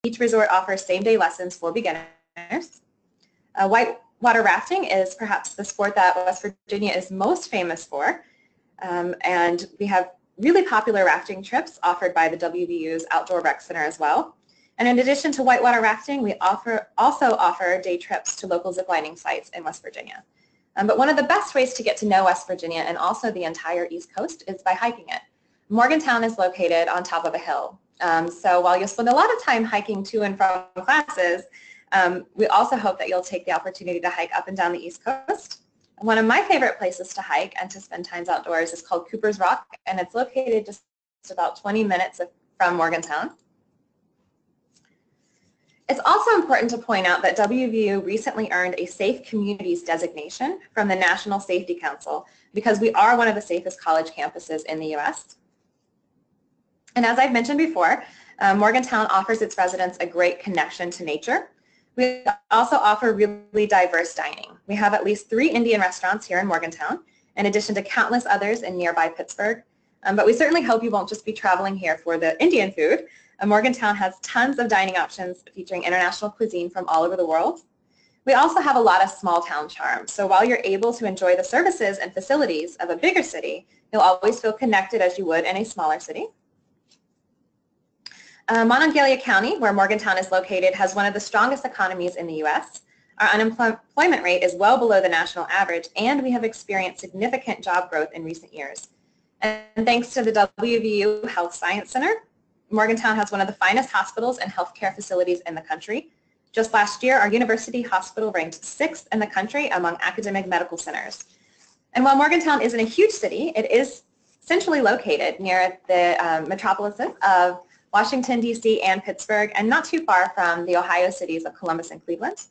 Each resort offers same-day lessons for beginners. Whitewater rafting is perhaps the sport that West Virginia is most famous for, and we have really popular rafting trips offered by the WVU's Outdoor Rec Center as well. And in addition to whitewater rafting, we also offer day trips to local ziplining sites in West Virginia. But one of the best ways to get to know West Virginia and also the entire East Coast is by hiking it. Morgantown is located on top of a hill. So while you'll spend a lot of time hiking to and from classes, we also hope that you'll take the opportunity to hike up and down the East Coast. One of my favorite places to hike and to spend time outdoors is called Cooper's Rock, and it's located just about 20 minutes from Morgantown. It's also important to point out that WVU recently earned a Safe Communities designation from the National Safety Council because we are one of the safest college campuses in the U.S. And as I've mentioned before, Morgantown offers its residents a great connection to nature. We also offer really diverse dining. We have at least 3 Indian restaurants here in Morgantown, in addition to countless others in nearby Pittsburgh. But we certainly hope you won't just be traveling here for the Indian food. Morgantown has tons of dining options featuring international cuisine from all over the world. We also have a lot of small town charm. So while you're able to enjoy the services and facilities of a bigger city, you'll always feel connected as you would in a smaller city. Monongalia County, where Morgantown is located, has one of the strongest economies in the U.S. Our unemployment rate is well below the national average, and we have experienced significant job growth in recent years. And thanks to the WVU Health Science Center, Morgantown has one of the finest hospitals and healthcare facilities in the country. Just last year, our university hospital ranked 6th in the country among academic medical centers. And while Morgantown isn't a huge city, it is centrally located near the metropolises of Washington, D.C. and Pittsburgh, and not too far from the Ohio cities of Columbus and Cleveland.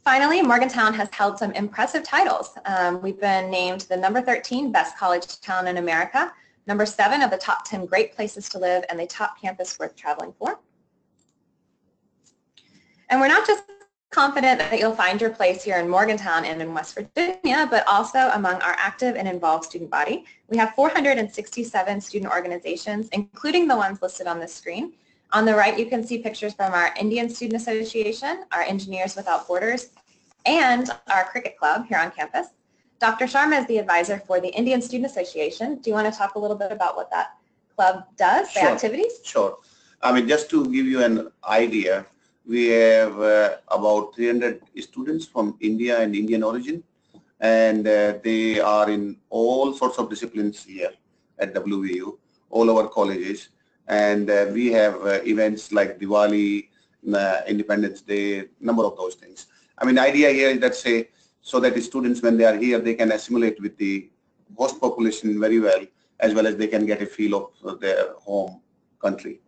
Finally, Morgantown has held some impressive titles. We've been named the number 13 best college town in America, number 7 of the top 10 great places to live, and the top campus worth traveling for. And we're not just confident that you'll find your place here in Morgantown and in West Virginia, but also among our active and involved student body. We have 467 student organizations, including the ones listed on this screen. On the right, you can see pictures from our Indian Student Association, our Engineers Without Borders, and our cricket club here on campus. Dr. Sharma is the advisor for the Indian Student Association. Do you want to talk a little bit about what that club does, the activities? Sure. I mean, just to give you an idea, we have about 300 students from India and Indian origin, and they are in all sorts of disciplines here at WVU, all our colleges. And we have events like Diwali, Independence Day, number of those things. I mean, the idea here is that so that the students, when they are here, they can assimilate with the host population very well as they can get a feel of their home country.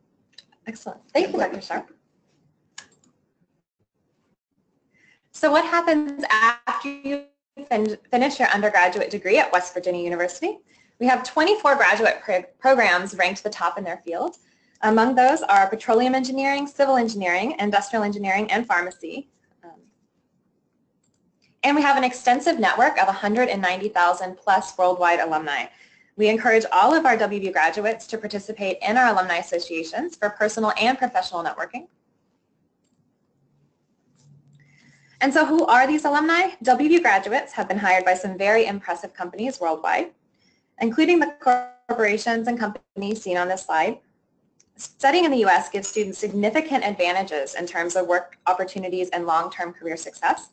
Excellent. Thank you, Dr. Sharp. So what happens after you finish your undergraduate degree at West Virginia University? We have 24 graduate programs ranked the top in their field. Among those are petroleum engineering, civil engineering, industrial engineering, and pharmacy. And we have an extensive network of 190,000 plus worldwide alumni. We encourage all of our WVU graduates to participate in our alumni associations for personal and professional networking. And so who are these alumni? WVU graduates have been hired by some very impressive companies worldwide, including the corporations and companies seen on this slide. Studying in the U.S. gives students significant advantages in terms of work opportunities and long-term career success.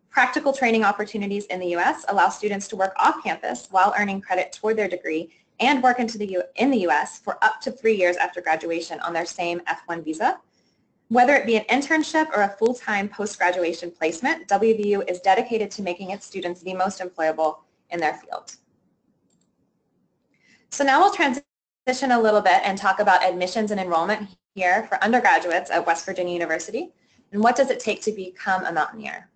Practical training opportunities in the U.S. allow students to work off campus while earning credit toward their degree and work in the U.S. for up to 3 years after graduation on their same F-1 visa. Whether it be an internship or a full-time post-graduation placement, WVU is dedicated to making its students the most employable in their field. So now we'll transition a little bit and talk about admissions and enrollment here for undergraduates at West Virginia University, and what does it take to become a Mountaineer.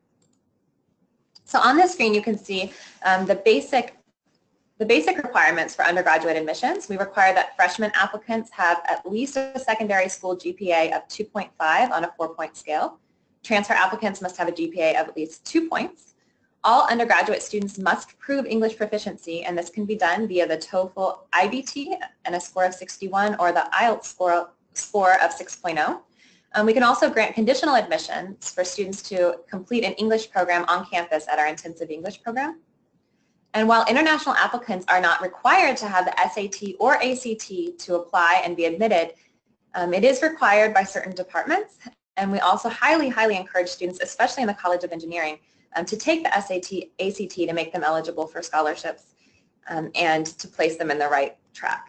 So on this screen you can see the basic requirements for undergraduate admissions. We require that freshman applicants have at least a secondary school GPA of 2.5 on a 4-point scale. Transfer applicants must have a GPA of at least 2 points. All undergraduate students must prove English proficiency, and this can be done via the TOEFL IBT and a score of 61 or the IELTS score of 6.0. We can also grant conditional admissions for students to complete an English program on campus at our intensive English program. And while international applicants are not required to have the SAT or ACT to apply and be admitted, it is required by certain departments. And we also highly, highly encourage students, especially in the College of Engineering, to take the SAT, ACT to make them eligible for scholarships and to place them in the right track.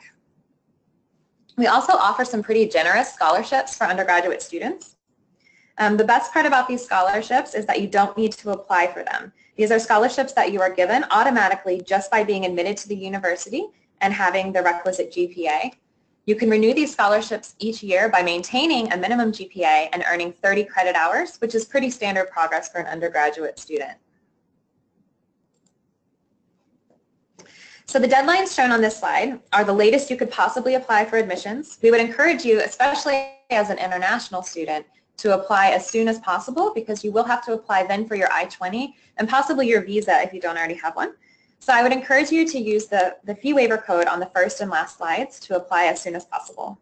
We also offer some pretty generous scholarships for undergraduate students. The best part about these scholarships is that you don't need to apply for them. These are scholarships that you are given automatically just by being admitted to the university and having the requisite GPA. You can renew these scholarships each year by maintaining a minimum GPA and earning 30 credit hours, which is pretty standard progress for an undergraduate student. So the deadlines shown on this slide are the latest you could possibly apply for admissions. We would encourage you, especially as an international student, to apply as soon as possible because you will have to apply then for your I-20 and possibly your visa if you don't already have one. So I would encourage you to use the fee waiver code on the first and last slides to apply as soon as possible.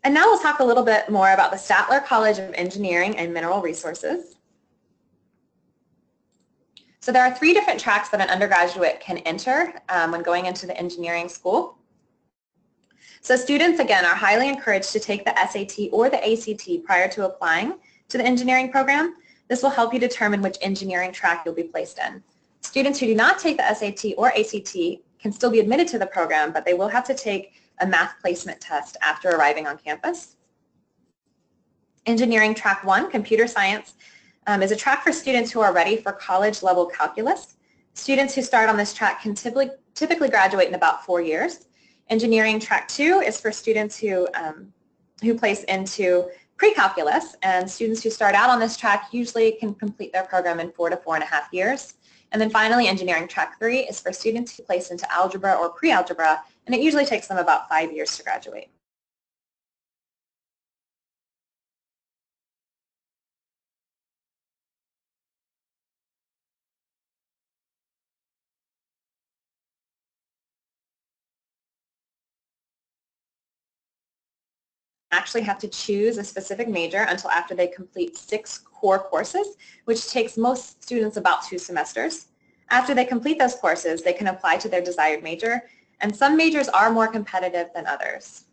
And now we'll talk a little bit more about the Statler College of Engineering and Mineral Resources. So there are 3 different tracks that an undergraduate can enter when going into the engineering school. So students, again, are highly encouraged to take the SAT or the ACT prior to applying to the engineering program. This will help you determine which engineering track you'll be placed in. Students who do not take the SAT or ACT can still be admitted to the program, but they will have to take a math placement test after arriving on campus. Engineering Track 1, Computer Science, is a track for students who are ready for college-level calculus. Students who start on this track can typically graduate in about 4 years. Engineering Track 2 is for students who place into pre-calculus, and students who start out on this track usually can complete their program in 4 to 4.5 years. And then finally, Engineering Track 3 is for students who place into algebra or pre-algebra, and it usually takes them about 5 years to graduate. Actually have to choose a specific major until after they complete 6 core courses, which takes most students about 2 semesters. After they complete those courses, they can apply to their desired major, and some majors are more competitive than others.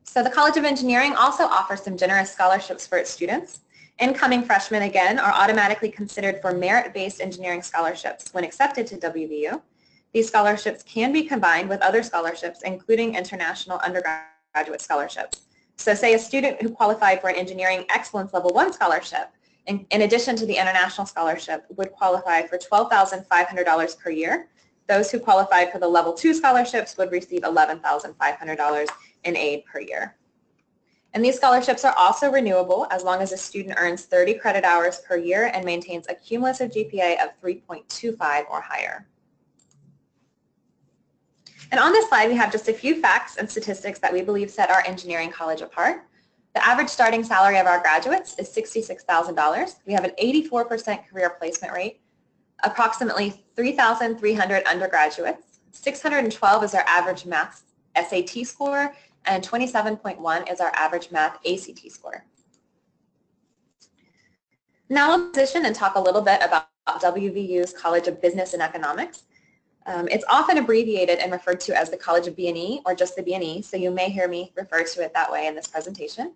So the College of Engineering also offers some generous scholarships for its students. Incoming freshmen, again, are automatically considered for merit-based engineering scholarships when accepted to WVU. These scholarships can be combined with other scholarships, including international undergraduate scholarships. So say a student who qualified for an Engineering Excellence Level 1 scholarship, in addition to the international scholarship, would qualify for $12,500 per year. Those who qualified for the Level 2 scholarships would receive $11,500 in aid per year. And these scholarships are also renewable as long as a student earns 30 credit hours per year and maintains a cumulative GPA of 3.25 or higher. And on this slide, we have just a few facts and statistics that we believe set our engineering college apart. The average starting salary of our graduates is $66,000. We have an 84% career placement rate, approximately 3,300 undergraduates. 612 is our average math SAT score, and 27.1 is our average math ACT score. Now we'll transition and talk a little bit about WVU's College of Business and Economics. It's often abbreviated and referred to as the College of B&E or just the B&E, so you may hear me refer to it that way in this presentation.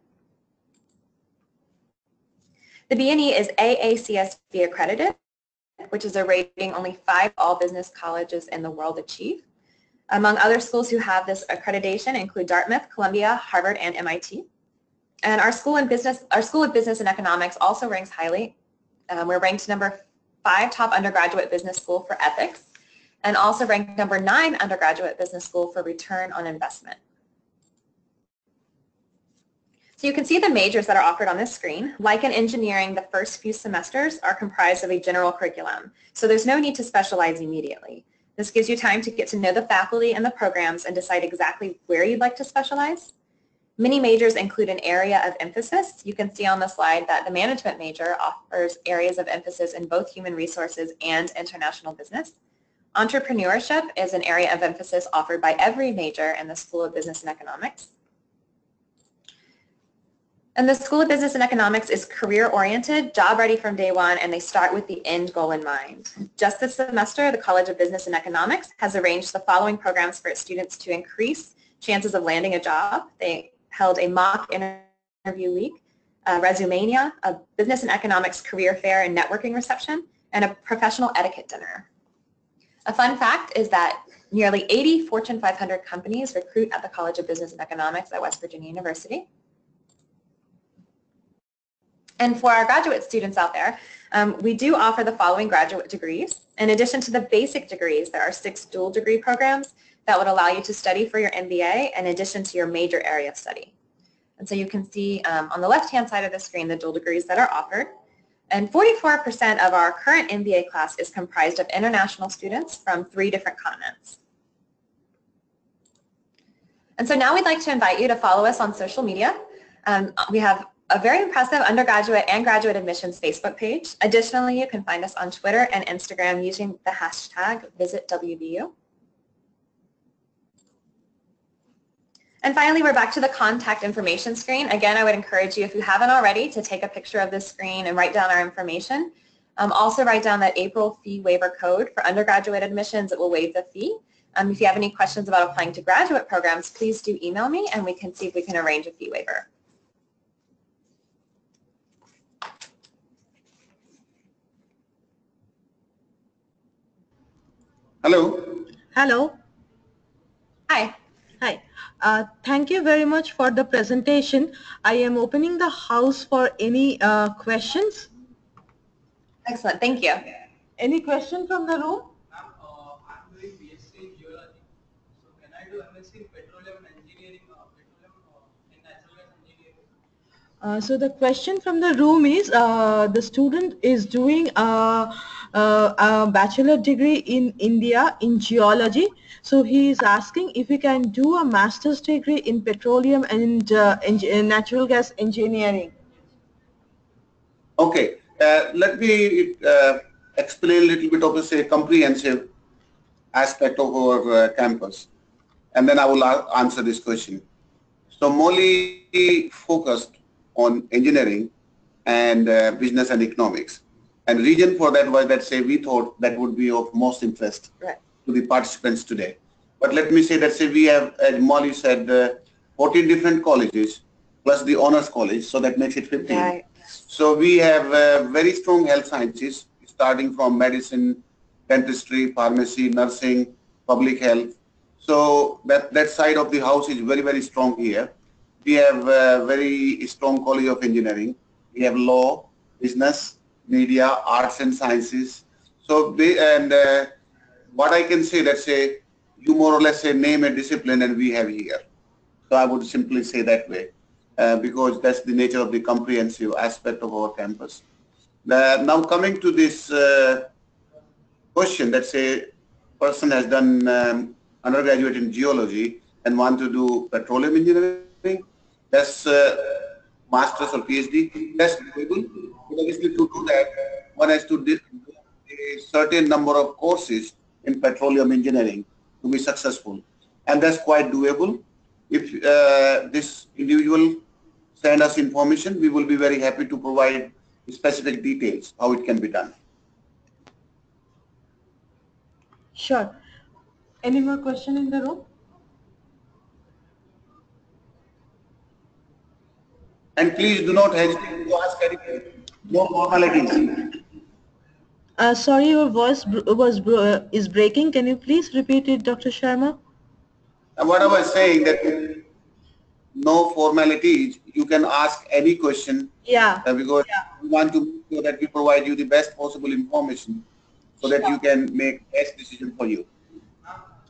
The B&E is AACSB accredited, which is a rating only 5 all business colleges in the world achieve. Among other schools who have this accreditation include Dartmouth, Columbia, Harvard, and MIT. And our School of Business and Economics also ranks highly. We're ranked number 5 top undergraduate business school for ethics, and also ranked number 9 undergraduate business school for return on investment. So you can see the majors that are offered on this screen. Like in engineering, the first few semesters are comprised of a general curriculum, so there's no need to specialize immediately. This gives you time to get to know the faculty and the programs and decide exactly where you'd like to specialize. Many majors include an area of emphasis. You can see on the slide that the management major offers areas of emphasis in both human resources and international business. Entrepreneurship is an area of emphasis offered by every major in the School of Business and Economics. And the School of Business and Economics is career-oriented, job-ready from day one, and they start with the end goal in mind. Just this semester, the College of Business and Economics has arranged the following programs for its students to increase chances of landing a job. They held a mock interview week, a Resumania, a Business and Economics career fair and networking reception, and a professional etiquette dinner. A fun fact is that nearly 80 Fortune 500 companies recruit at the College of Business and Economics at West Virginia University. And for our graduate students out there, we do offer the following graduate degrees. In addition to the basic degrees, there are 6 dual degree programs that would allow you to study for your MBA in addition to your major area of study. And so you can see on the left-hand side of the screen the dual degrees that are offered. And 44% of our current MBA class is comprised of international students from 3 different continents. And so now we'd like to invite you to follow us on social media. We have a very impressive undergraduate and graduate admissions Facebook page. Additionally, you can find us on Twitter and Instagram using the hashtag #VisitWVU. And finally, we're back to the contact information screen. Again, I would encourage you, if you haven't already, to take a picture of this screen and write down our information. Also write down that April fee waiver code for undergraduate admissions. It will waive the fee. If you have any questions about applying to graduate programs, please do email me and we can see if we can arrange a fee waiver. Hello. Hello. Hi. Hi. Thank you very much for the presentation. I am opening the house for any questions. Excellent. Thank you. Any question from the room? Ma'am, I'm doing BSc in geology. So can I do MSc in petroleum engineering, in natural gas engineering? So the question from the room is, the student is doing a bachelor degree in India in geology. So he is asking if he can do a master's degree in petroleum and natural gas engineering. Okay. Let me explain a little bit of a comprehensive aspect of our campus, and then I will answer this question. So Molly focused on engineering and business and economics, and reason for that was that we thought that would be of most interest to the participants today. But let me say that we have, as Molly said, 14 different colleges plus the honors college, so that makes it 15. Right. So we have very strong health sciences, starting from medicine, dentistry, pharmacy, nursing, public health. So that side of the house is very, very strong here. We have a very strong college of engineering. We have law, business, media, arts and sciences. So what I can say, let's say, you more or less name a discipline and we have here. So I would simply say that way. Because that's the nature of the comprehensive aspect of our campus. Now coming to this question, that say person has done undergraduate in geology and want to do petroleum engineering, that's master's or PhD, that's doable. But obviously to do that, one has to do a certain number of courses in petroleum engineering to be successful. And that's quite doable. If this individual send us information, we will be very happy to provide specific details how it can be done. Sure. Any more question in the room? And please do not hesitate to ask anything. No formalities. Sorry, your voice is breaking. Can you please repeat it, Dr. Sharma? And what I was saying that no formalities, you can ask any question. Yeah. Because we want to make sure that we provide you the best possible information so that you can make best decision for you.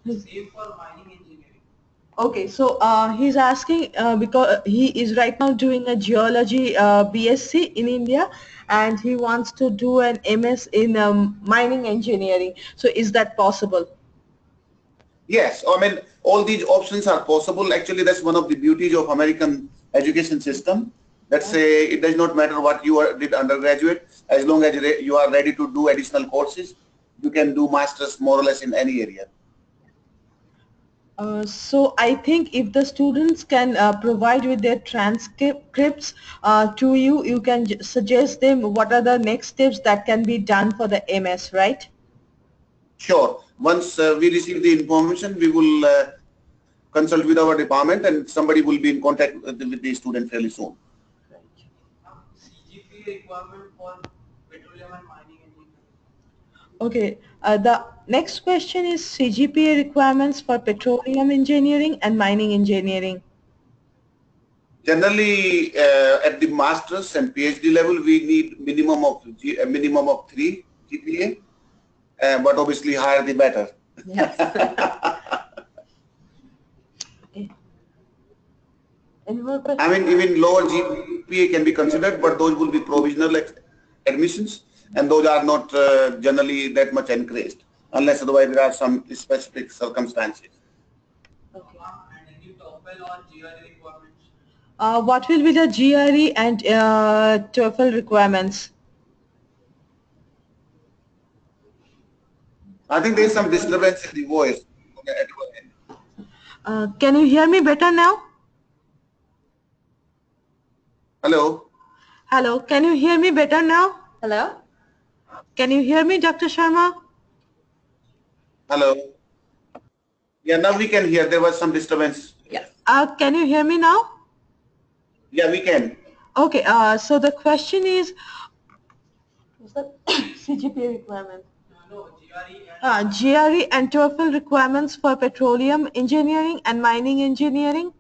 Same for mining engineering. Okay, so he's asking because he is right now doing a geology BSc in India and he wants to do an MS in mining engineering. So is that possible? Yes, I mean, all these options are possible. Actually, that's one of the beauties of American education system. Let's say it does not matter what you did undergraduate, as long as you are ready to do additional courses, you can do masters more or less in any area. So I think if the students can provide with their transcripts to you, you can suggest them what are the next steps that can be done for the MS, right? Sure. Once we receive the information, we will consult with our department and somebody will be in contact with the student fairly soon. CGPA requirement for petroleum and mining engineering. Okay. The next question is CGPA requirements for petroleum engineering and mining engineering. Generally, at the master's and PhD level, we need minimum of 3 GPA, but obviously higher the better. Yes. Okay. Any more questions? I mean, even lower GPA can be considered, but those will be provisional admissions, and those are not generally that much encouraged, unless otherwise there are some specific circumstances. Okay. And any TOEFL or GRE requirements? What will be the GRE and TOEFL requirements? I think there is some disturbance in the voice at your end. Can you hear me better now? Hello? Hello, can you hear me better now? Hello? Can you hear me, Dr. Sharma? Hello? Yeah, now we can hear. There was some disturbance. Yes. Can you hear me now? Yeah, we can. Okay, so the question is, what's the CGPA requirement? No, GRE and GRE and TOEFL requirements for petroleum engineering and mining engineering?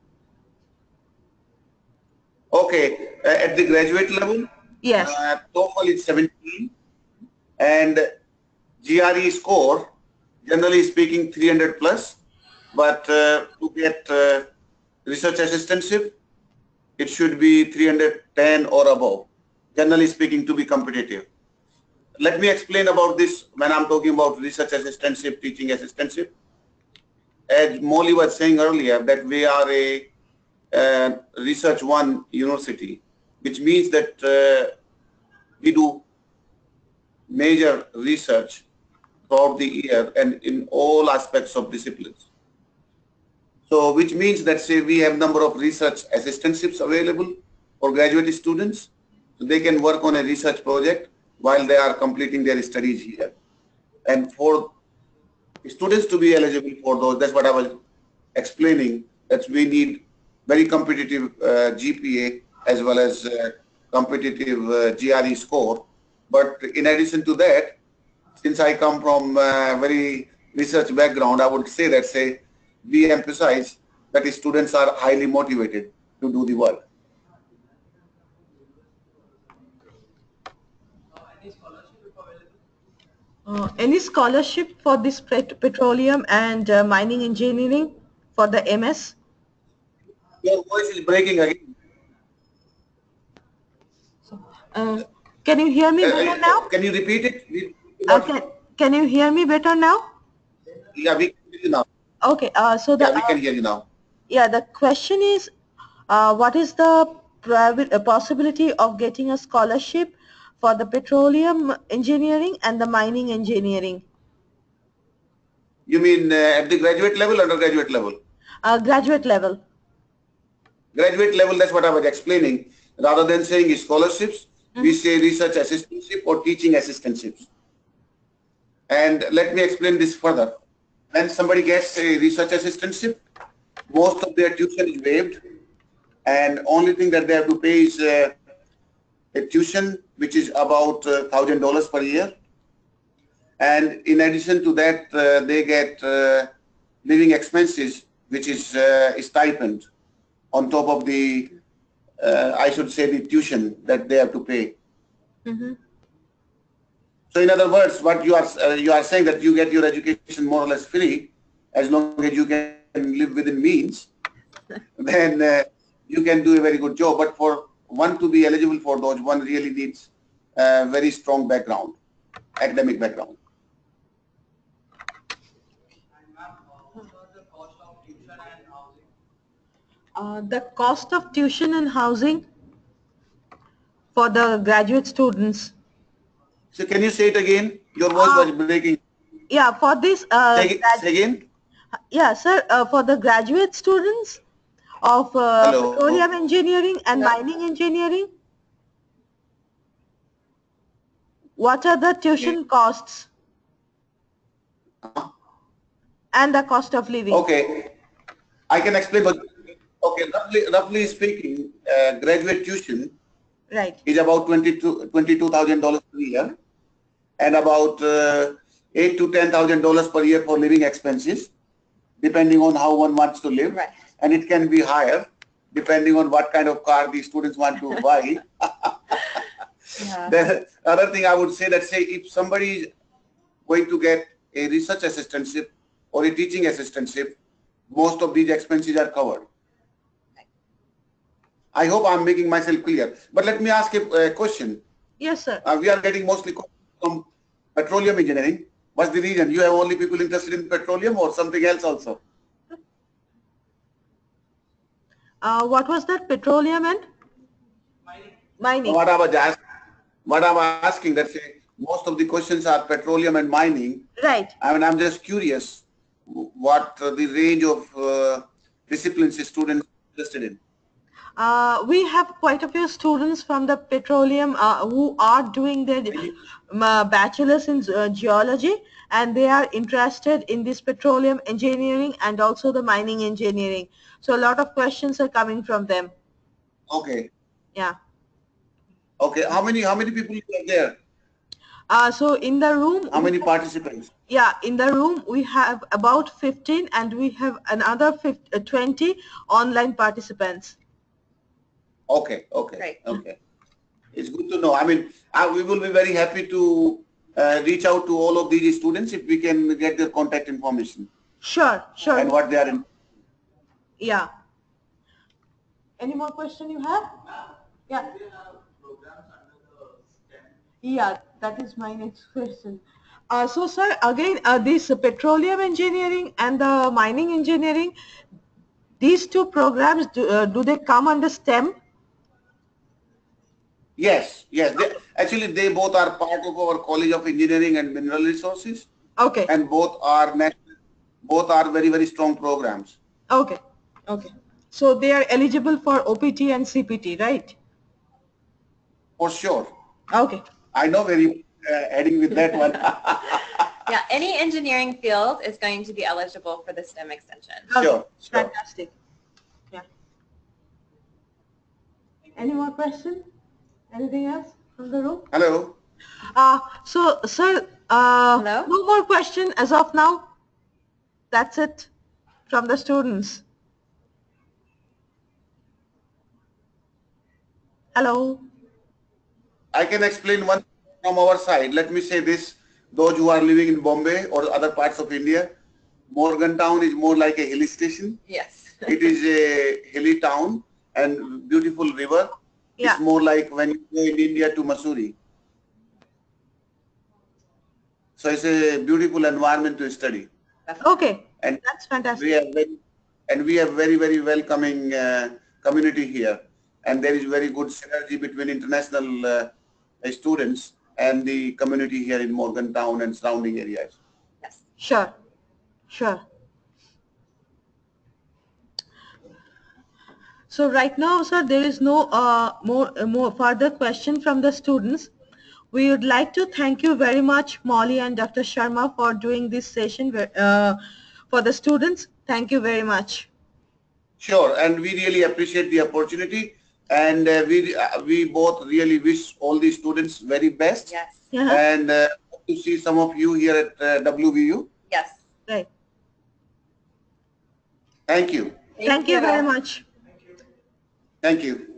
Okay, at the graduate level, Yes. TOEFL is 17 and GRE score, generally speaking, 300 plus, but to get research assistantship, it should be 310 or above, generally speaking, to be competitive. Let me explain about this when I'm talking about research assistantship, teaching assistantship. As Molly was saying earlier, that we are a Research One university, which means that we do major research throughout the year and in all aspects of disciplines. So which means that say we have number of research assistantships available for graduate students, so they can work on a research project while they are completing their studies here. And for students to be eligible for those, that's what I was explaining, that we need very competitive GPA as well as competitive GRE score. But in addition to that, since I come from a very research background, I would say that we emphasize that the students are highly motivated to do the work. any scholarship if available? Any scholarship for this petroleum and mining engineering for the MS? Your voice is breaking again. Can you hear me better now? Can you repeat it? Can you hear me better now? Yeah, we can hear you now. Okay, so the Yeah, we can hear you now. yeah, the question is, what is the possibility of getting a scholarship for the petroleum engineering and the mining engineering? You mean at the graduate level, undergraduate level? Graduate level. Graduate level, that's what I was explaining. Rather than saying scholarships, we say research assistantship or teaching assistantships. And let me explain this further. When somebody gets a research assistantship, most of their tuition is waived, and only thing that they have to pay is a tuition, which is about $1,000 per year. And in addition to that, they get living expenses, which is a stipend on top of the, I should say, the tuition that they have to pay. So in other words, what you are saying that you get your education more or less free, as long as you can live within means, then you can do a very good job. But for one to be eligible for those, one really needs a very strong background, academic background. And ma'am, what was the cost of tuition and housing? The cost of tuition and housing for the graduate students. So can you say it again? Your voice was breaking. Yeah, for this, Say again. yeah, sir, for the graduate students of Hello. petroleum engineering and mining engineering, what are the tuition costs and the cost of living? Okay, I can explain. But okay, roughly speaking, graduate tuition Right. is about $22,000 per year, and about $8,000 to $10,000 per year for living expenses, depending on how one wants to live. Right. And it can be higher depending on what kind of car the students want to buy. Yeah. The other thing I would say that, say, if somebody is going to get a research assistantship or a teaching assistantship, most of these expenses are covered. I hope I'm making myself clear. But let me ask a question. Yes, sir. We are getting mostly from petroleum engineering. What's the reason? You have only people interested in petroleum or something else also? What was that? Petroleum and mining. What I was asking, that say most of the questions are petroleum and mining. Right. I mean, I'm just curious what the range of disciplines students are interested in. We have quite a few students from the petroleum who are doing their bachelor's in geology, and they are interested in this petroleum engineering and also the mining engineering. So a lot of questions are coming from them. Okay. Yeah. Okay. How many people are there? So in the room, how many participants? Yeah, in the room we have about 15, and we have another 20 online participants. Okay, okay, Right. okay. It's good to know. I mean, we will be very happy to reach out to all of these students if we can get their contact information. Sure, sure. And what they are in. Yeah. Any more question you have? Yeah. Yeah, that is my next question. So, sir, again, this petroleum engineering and the mining engineering, these two programs, do they come under STEM? Yes, yes. Actually, they both are part of our College of Engineering and Mineral Resources. Okay. And both are very, very strong programs. Okay. Okay. So they are eligible for OPT and CPT, right? For sure. Okay. I know where you adding with that one. Yeah, any engineering field is going to be eligible for the STEM extension. Okay. Sure, sure. Fantastic. Yeah. Any more questions? Anything else from the room? Hello. So, sir, Hello? no more question as of now. That's it from the students. Hello. I can explain one from our side. Let me say this. Those who are living in Bombay or other parts of India, Morgantown is more like a hill station. Yes. It is a hilly town and beautiful river. Yeah. It's more like when you go in India to Missouri. So it's a beautiful environment to study. Okay. And that's fantastic. We have very, very welcoming community here. And there is very good synergy between international students and the community here in Morgantown and surrounding areas. Yes. Sure. Sure. So right now, sir, there is no more further question from the students. We would like to thank you very much, Molly and Dr. Sharma, for doing this session for the students. Thank you very much. Sure, and we really appreciate the opportunity, and we both really wish all the students very best. Yes. Yeah. And hope to see some of you here at WVU. Yes. Right. Thank you. Thank you very much. Thank you.